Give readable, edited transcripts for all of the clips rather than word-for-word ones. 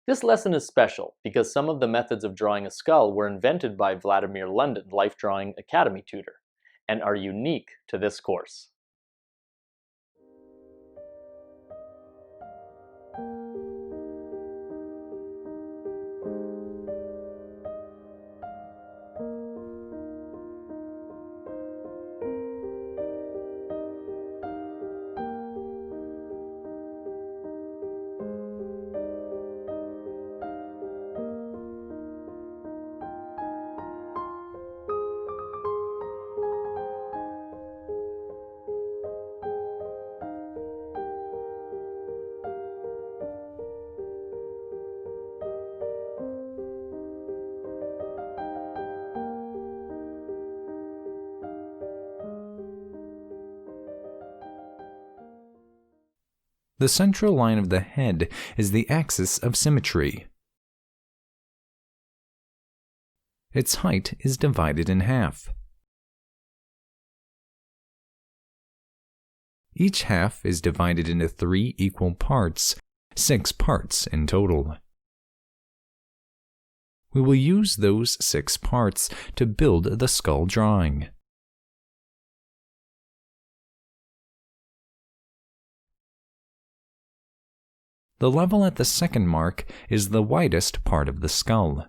This lesson is special because some of the methods of drawing a skull were invented by Vladimir London, Life Drawing Academy tutor, and are unique to this course. The central line of the head is the axis of symmetry. Its height is divided in half. Each half is divided into 3 equal parts, 6 parts in total. We will use those 6 parts to build the skull drawing. The level at the second mark is the widest part of the skull.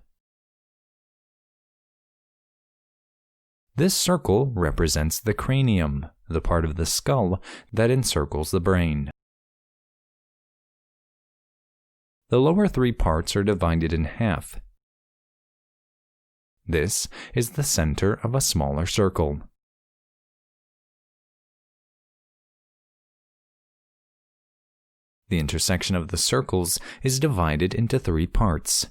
This circle represents the cranium, the part of the skull that encircles the brain. The lower 3 parts are divided in half. This is the center of a smaller circle. The intersection of the circles is divided into 3 parts.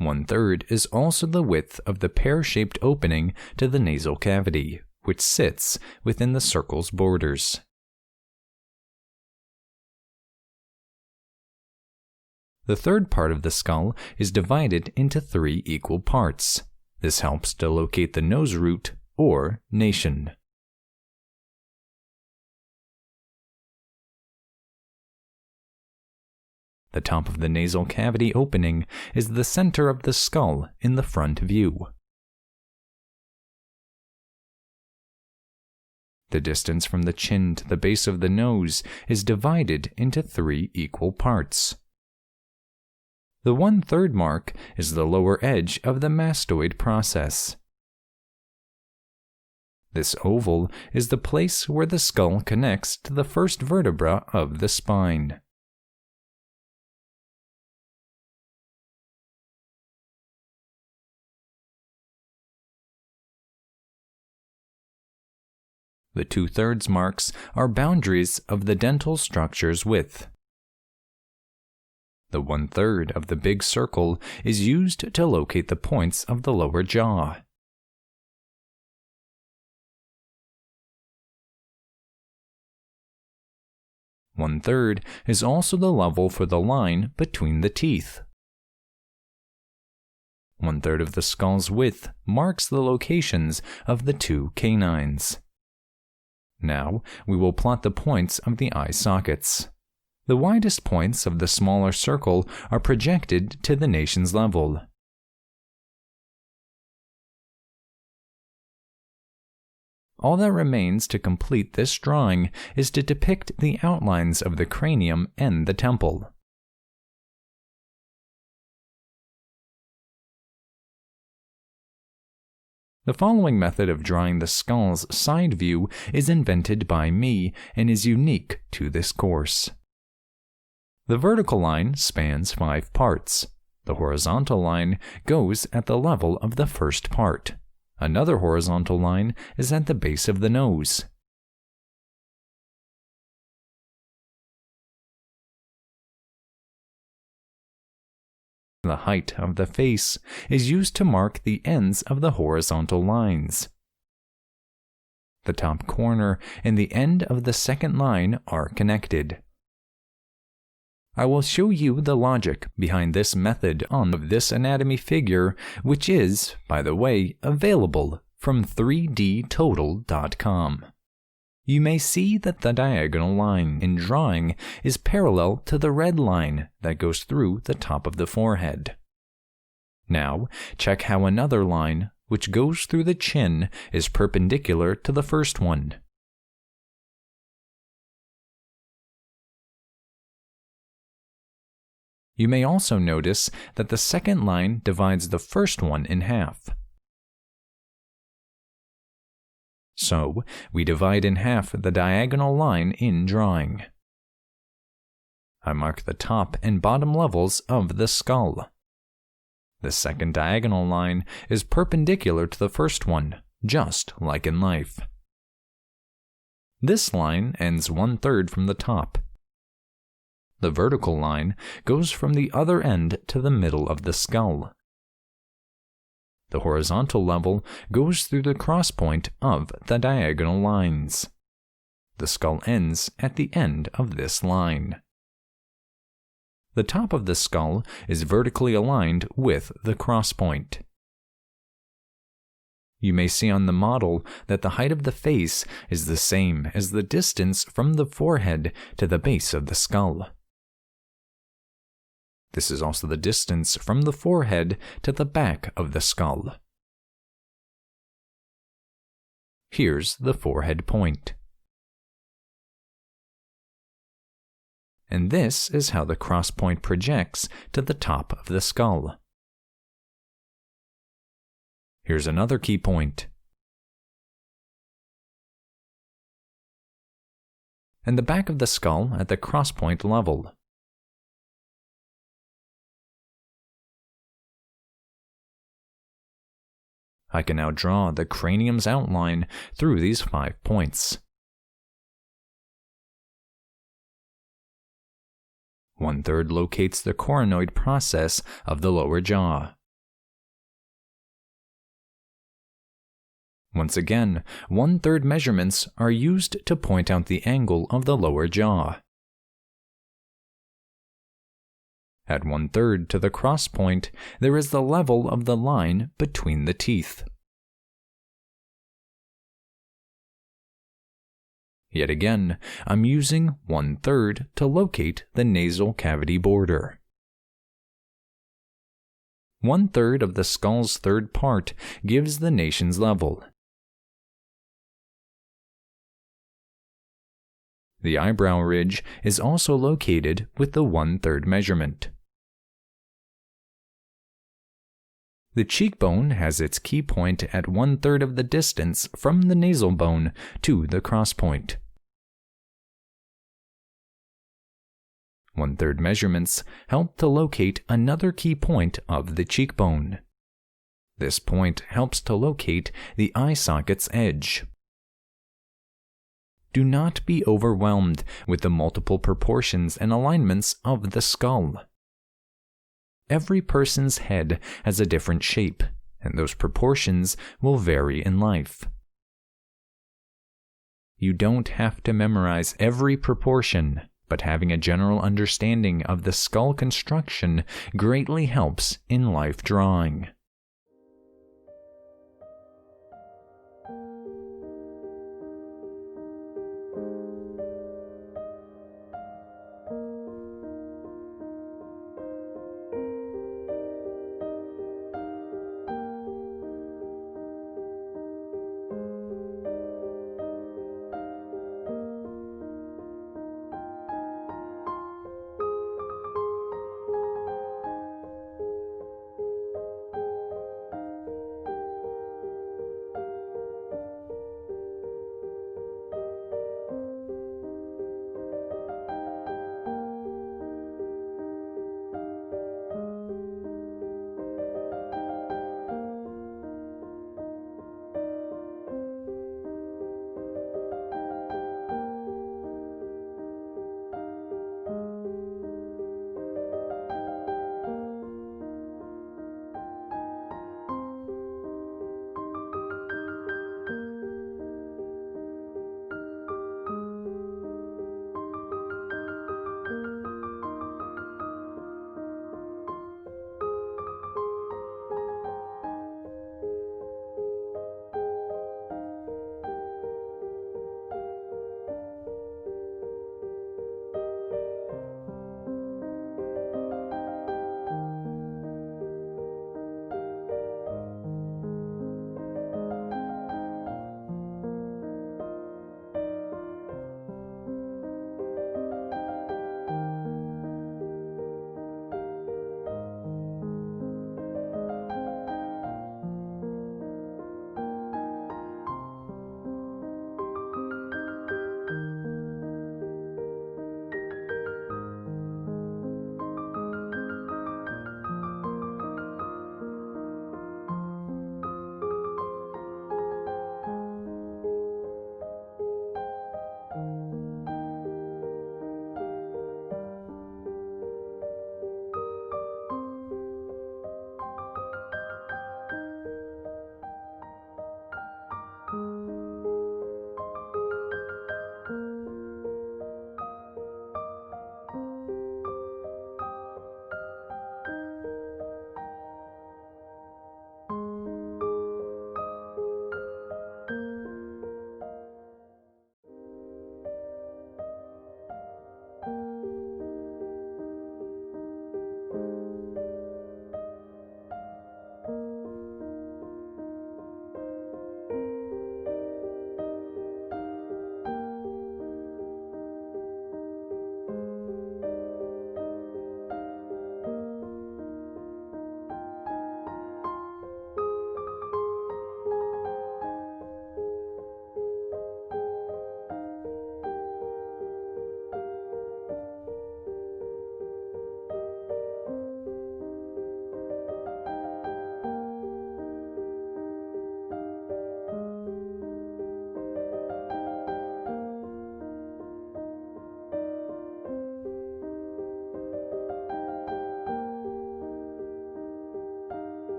1/3 is also the width of the pear-shaped opening to the nasal cavity, which sits within the circle's borders. The third part of the skull is divided into 3 equal parts. This helps to locate the nose root or nation. The top of the nasal cavity opening is the center of the skull in the front view. The distance from the chin to the base of the nose is divided into 3 equal parts. The 1/3 mark is the lower edge of the mastoid process. This oval is the place where the skull connects to the first vertebra of the spine. The 2/3 marks are boundaries of the dental structure's width. The 1/3 of the big circle is used to locate the points of the lower jaw. One-third is also the level for the line between the teeth. 1/3 of the skull's width marks the locations of the 2 canines. Now, we will plot the points of the eye sockets. The widest points of the smaller circle are projected to the nasion's level. All that remains to complete this drawing is to depict the outlines of the cranium and the temple. The following method of drawing the skull's side view is invented by me and is unique to this course. The vertical line spans 5 parts. The horizontal line goes at the level of the first part. Another horizontal line is at the base of the nose. The height of the face is used to mark the ends of the horizontal lines. The top corner and the end of the second line are connected. I will show you the logic behind this method on this anatomy figure, which is, by the way, available from 3dtotal.com. you may see that the diagonal line in drawing is parallel to the red line that goes through the top of the forehead. Now, check how another line, which goes through the chin, is perpendicular to the first one. You may also notice that the second line divides the first one in half. So, we divide in half the diagonal line in drawing. I mark the top and bottom levels of the skull. The second diagonal line is perpendicular to the first one, just like in life. This line ends 1/3 from the top. The vertical line goes from the other end to the middle of the skull. The horizontal level goes through the crosspoint of the diagonal lines. The skull ends at the end of this line. The top of the skull is vertically aligned with the crosspoint. You may see on the model that the height of the face is the same as the distance from the forehead to the base of the skull. This is also the distance from the forehead to the back of the skull. Here's the forehead point. And this is how the crosspoint projects to the top of the skull. Here's another key point. And the back of the skull at the crosspoint level. I can now draw the cranium's outline through these 5 points. 1/3 locates the coronoid process of the lower jaw. Once again, 1/3 measurements are used to point out the angle of the lower jaw. At 1/3 to the cross point, there is the level of the line between the teeth. Yet again, I'm using 1/3 to locate the nasal cavity border. 1/3 of the skull's third part gives the nasion's level. The eyebrow ridge is also located with the 1/3 measurement. The cheekbone has its key point at 1/3 of the distance from the nasal bone to the crosspoint. 1/3 measurements help to locate another key point of the cheekbone. This point helps to locate the eye socket's edge. Do not be overwhelmed with the multiple proportions and alignments of the skull. Every person's head has a different shape, and those proportions will vary in life. You don't have to memorize every proportion, but having a general understanding of the skull construction greatly helps in life drawing.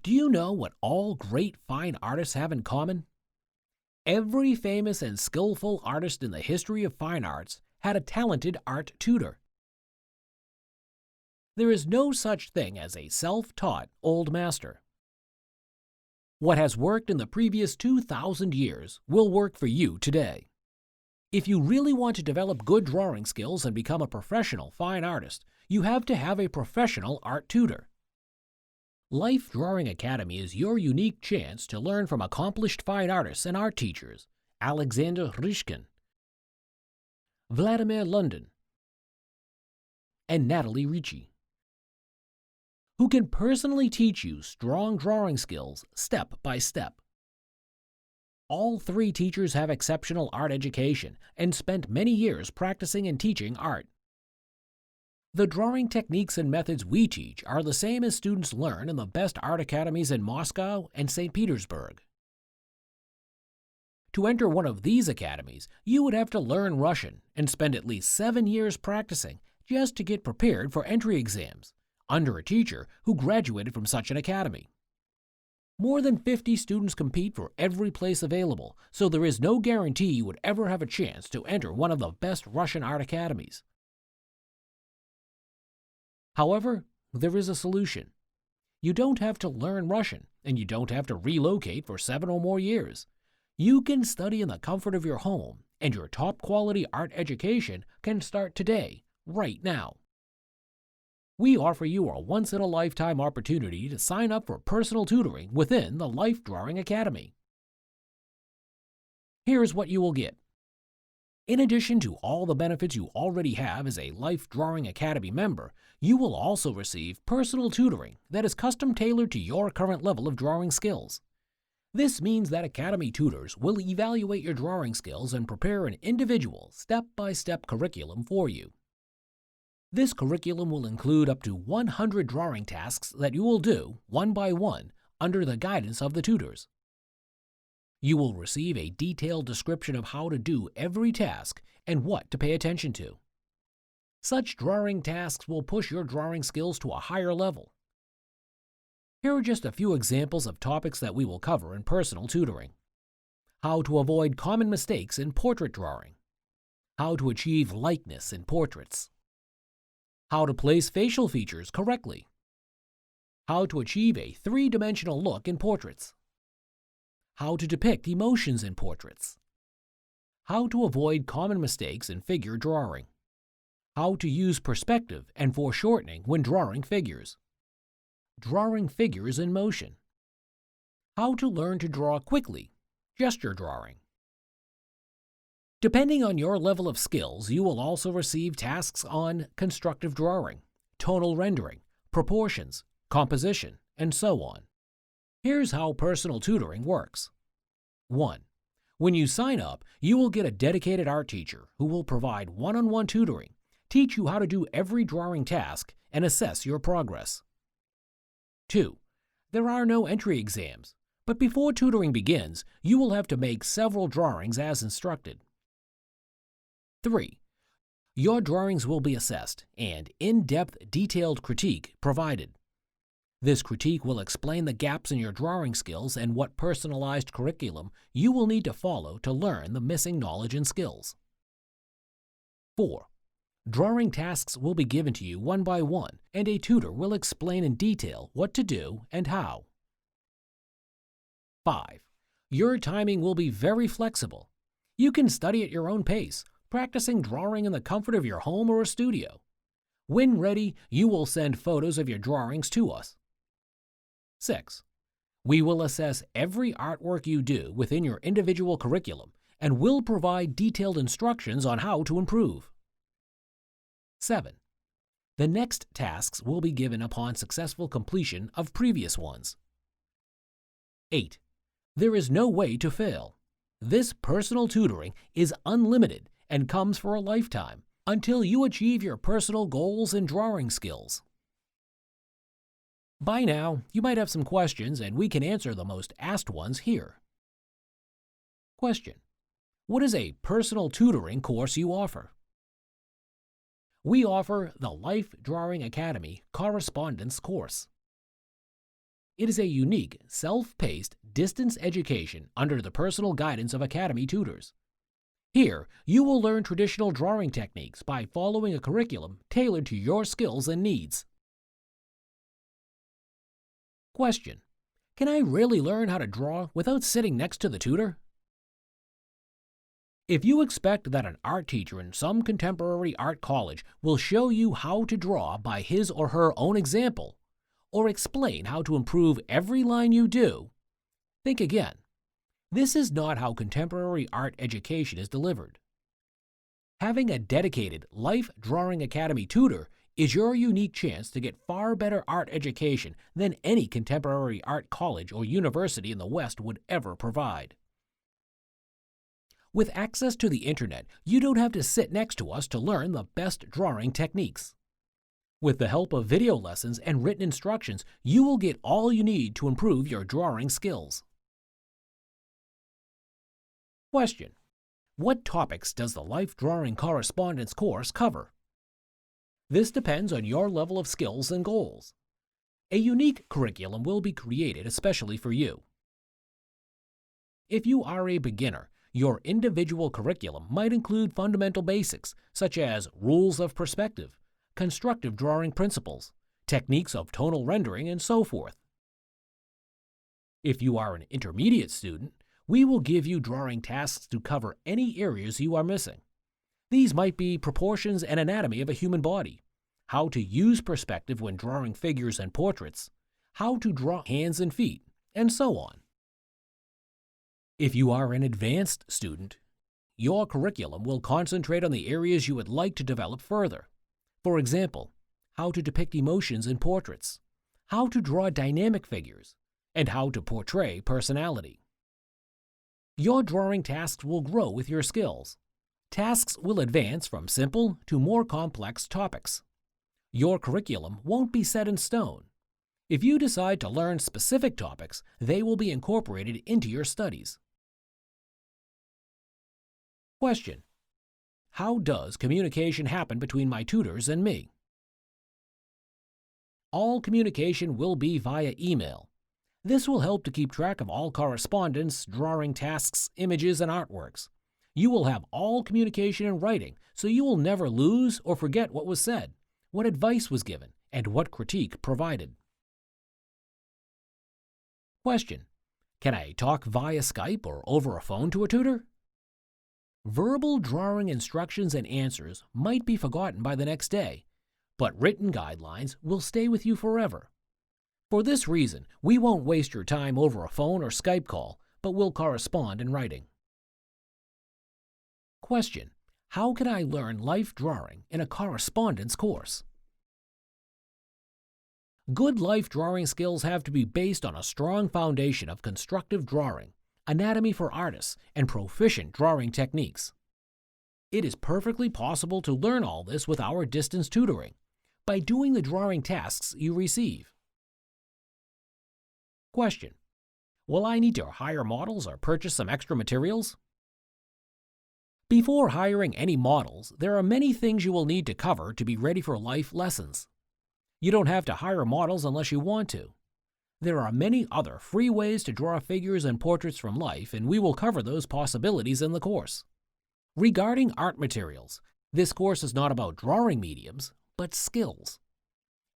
Do you know what all great fine artists have in common? Every famous and skillful artist in the history of fine arts had a talented art tutor. There is no such thing as a self-taught old master. What has worked in the previous 2,000 years will work for you today. If you really want to develop good drawing skills and become a professional fine artist, you have to have a professional art tutor. Life Drawing Academy is your unique chance to learn from accomplished fine artists and art teachers, Alexander Rishkin, Vladimir London, and Natalie Ricci, who can personally teach you strong drawing skills step by step. All three teachers have exceptional art education and spent many years practicing and teaching art. The drawing techniques and methods we teach are the same as students learn in the best art academies in Moscow and St. Petersburg. To enter one of these academies, you would have to learn Russian and spend at least 7 years practicing just to get prepared for entry exams, under a teacher who graduated from such an academy. More than 50 students compete for every place available, so there is no guarantee you would ever have a chance to enter one of the best Russian art academies. However, there is a solution. You don't have to learn Russian, and you don't have to relocate for 7 or more years. You can study in the comfort of your home, and your top-quality art education can start today, right now. We offer you a once-in-a-lifetime opportunity to sign up for personal tutoring within the Life Drawing Academy. Here's what you will get. In addition to all the benefits you already have as a Life Drawing Academy member, you will also receive personal tutoring that is custom-tailored to your current level of drawing skills. This means that Academy tutors will evaluate your drawing skills and prepare an individual, step-by-step curriculum for you. This curriculum will include up to 100 drawing tasks that you will do, one by one, under the guidance of the tutors. You will receive a detailed description of how to do every task and what to pay attention to. Such drawing tasks will push your drawing skills to a higher level. Here are just a few examples of topics that we will cover in personal tutoring. How to avoid common mistakes in portrait drawing. How to achieve likeness in portraits. How to place facial features correctly. How to achieve a three-dimensional look in portraits. How to depict emotions in portraits. How to avoid common mistakes in figure drawing. How to use perspective and foreshortening when drawing figures. Drawing figures in motion. How to learn to draw quickly, gesture drawing. Depending on your level of skills, you will also receive tasks on constructive drawing, tonal rendering, proportions, composition, and so on. Here's how personal tutoring works. 1. When you sign up, you will get a dedicated art teacher who will provide one-on-one tutoring, teach you how to do every drawing task, and assess your progress. 2. There are no entry exams, but before tutoring begins, you will have to make several drawings as instructed. 3. Your drawings will be assessed and in-depth detailed critique provided. This critique will explain the gaps in your drawing skills and what personalized curriculum you will need to follow to learn the missing knowledge and skills. 4. Drawing tasks will be given to you one by one, and a tutor will explain in detail what to do and how. 5. Your timing will be very flexible. You can study at your own pace, practicing drawing in the comfort of your home or a studio. When ready, you will send photos of your drawings to us. 6. We will assess every artwork you do within your individual curriculum and will provide detailed instructions on how to improve. 7. The next tasks will be given upon successful completion of previous ones. 8. There is no way to fail. This personal tutoring is unlimited and comes for a lifetime until you achieve your personal goals and drawing skills. By now, you might have some questions, and we can answer the most asked ones here. Question: what is a personal tutoring course you offer? We offer the Life Drawing Academy Correspondence course. It is a unique, self-paced distance education under the personal guidance of Academy tutors. Here, you will learn traditional drawing techniques by following a curriculum tailored to your skills and needs. Question: can I really learn how to draw without sitting next to the tutor? If you expect that an art teacher in some contemporary art college will show you how to draw by his or her own example, or explain how to improve every line you do, think again. This is not how contemporary art education is delivered. Having a dedicated Life Drawing Academy tutor is your unique chance to get far better art education than any contemporary art college or university in the West would ever provide. With access to the internet, you don't have to sit next to us to learn the best drawing techniques. With the help of video lessons and written instructions, you will get all you need to improve your drawing skills. Question: what topics does the Life Drawing Correspondence course cover? This depends on your level of skills and goals. A unique curriculum will be created especially for you. If you are a beginner, your individual curriculum might include fundamental basics such as rules of perspective, constructive drawing principles, techniques of tonal rendering, and so forth. If you are an intermediate student, we will give you drawing tasks to cover any areas you are missing. These might be proportions and anatomy of a human body, how to use perspective when drawing figures and portraits, how to draw hands and feet, and so on. If you are an advanced student, your curriculum will concentrate on the areas you would like to develop further. For example, how to depict emotions in portraits, how to draw dynamic figures, and how to portray personality. Your drawing tasks will grow with your skills. Tasks will advance from simple to more complex topics. Your curriculum won't be set in stone. If you decide to learn specific topics, they will be incorporated into your studies. Question: how does communication happen between my tutors and me? All communication will be via email. This will help to keep track of all correspondence, drawing tasks, images, and artworks. You will have all communication in writing, so you will never lose or forget what was said, what advice was given, and what critique provided. Question: can I talk via Skype or over a phone to a tutor? Verbal drawing instructions and answers might be forgotten by the next day, but written guidelines will stay with you forever. For this reason, we won't waste your time over a phone or Skype call, but will correspond in writing. Question: how can I learn life drawing in a correspondence course? Good life drawing skills have to be based on a strong foundation of constructive drawing, anatomy for artists, and proficient drawing techniques. It is perfectly possible to learn all this with our distance tutoring, by doing the drawing tasks you receive. Question: will I need to hire models or purchase some extra materials? Before hiring any models, there are many things you will need to cover to be ready for life lessons. You don't have to hire models unless you want to. There are many other free ways to draw figures and portraits from life, and we will cover those possibilities in the course. Regarding art materials, this course is not about drawing mediums, but skills.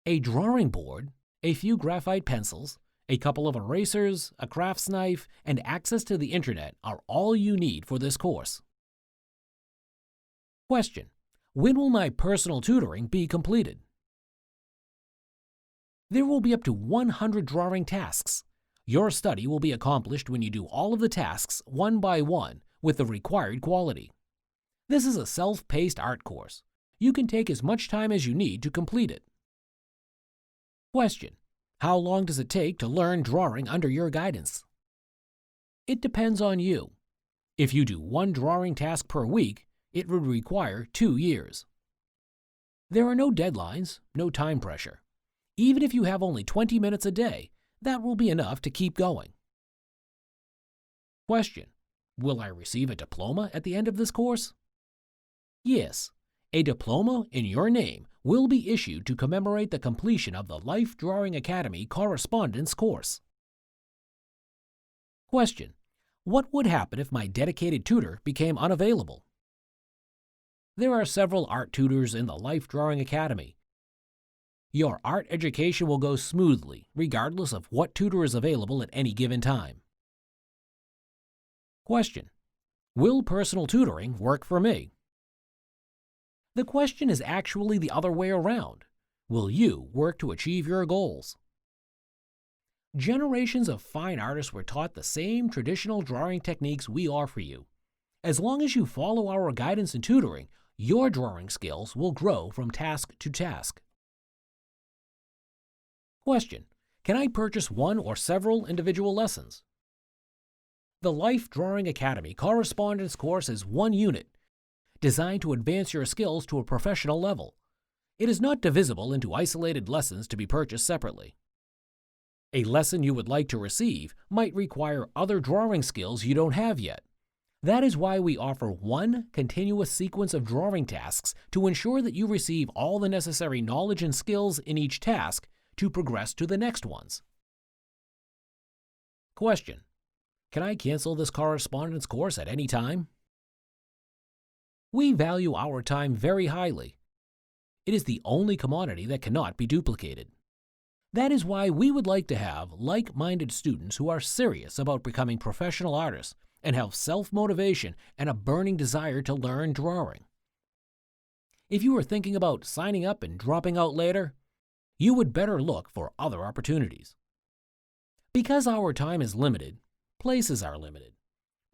A drawing board, a few graphite pencils, a couple of erasers, a crafts knife, and access to the internet are all you need for this course. Question: when will my personal tutoring be completed? There will be up to 100 drawing tasks. Your study will be accomplished when you do all of the tasks one by one with the required quality. This is a self-paced art course. You can take as much time as you need to complete it. Question: how long does it take to learn drawing under your guidance? It depends on you. If you do one drawing task per week, it would require 2 years. There are no deadlines, no time pressure. Even if you have only 20 minutes a day, that will be enough to keep going. Question: will I receive a diploma at the end of this course? Yes. A diploma in your name will be issued to commemorate the completion of the Life Drawing Academy correspondence course. Question: what would happen if my dedicated tutor became unavailable? There are several art tutors in the Life Drawing Academy. Your art education will go smoothly, regardless of what tutor is available at any given time. Question: will personal tutoring work for me? The question is actually the other way around. Will you work to achieve your goals? Generations of fine artists were taught the same traditional drawing techniques we offer you. As long as you follow our guidance and tutoring, your drawing skills will grow from task to task. Question: can I purchase one or several individual lessons? The Life Drawing Academy correspondence course is one unit, designed to advance your skills to a professional level. It is not divisible into isolated lessons to be purchased separately. A lesson you would like to receive might require other drawing skills you don't have yet. That is why we offer one continuous sequence of drawing tasks to ensure that you receive all the necessary knowledge and skills in each task to progress to the next ones. Question: can I cancel this correspondence course at any time? We value our time very highly. It is the only commodity that cannot be duplicated. That is why we would like to have like-minded students who are serious about becoming professional artists and have self-motivation and a burning desire to learn drawing. If you are thinking about signing up and dropping out later, you would better look for other opportunities. Because our time is limited, places are limited.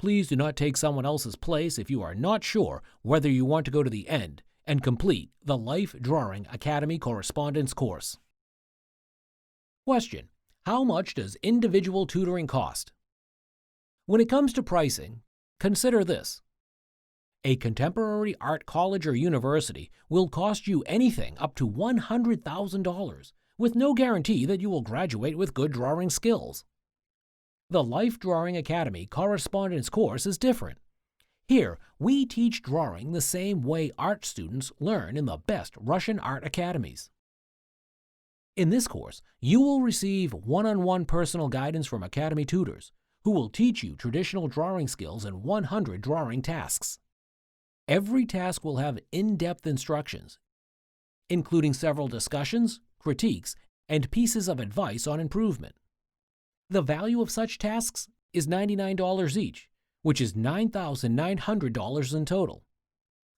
Please do not take someone else's place if you are not sure whether you want to go to the end and complete the Life Drawing Academy correspondence course. Question: how much does individual tutoring cost? When it comes to pricing, consider this. A contemporary art college or university will cost you anything up to $100,000, with no guarantee that you will graduate with good drawing skills. The Life Drawing Academy correspondence course is different. Here, we teach drawing the same way art students learn in the best Russian art academies. In this course, you will receive one-on-one personal guidance from academy tutors, who will teach you traditional drawing skills in 100 drawing tasks. Every task will have in-depth instructions, including several discussions, critiques, and pieces of advice on improvement. The value of such tasks is $99 each, which is $9,900 in total.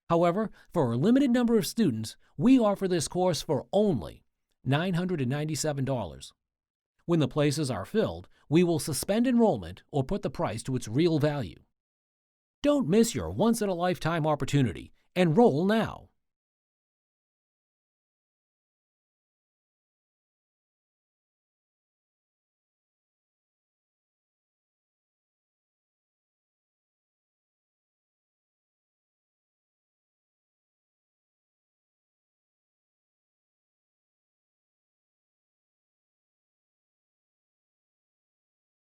However, for a limited number of students, we offer this course for only $997. When the places are filled, we will suspend enrollment or put the price to its real value. Don't miss your once-in-a-lifetime opportunity. Enroll now.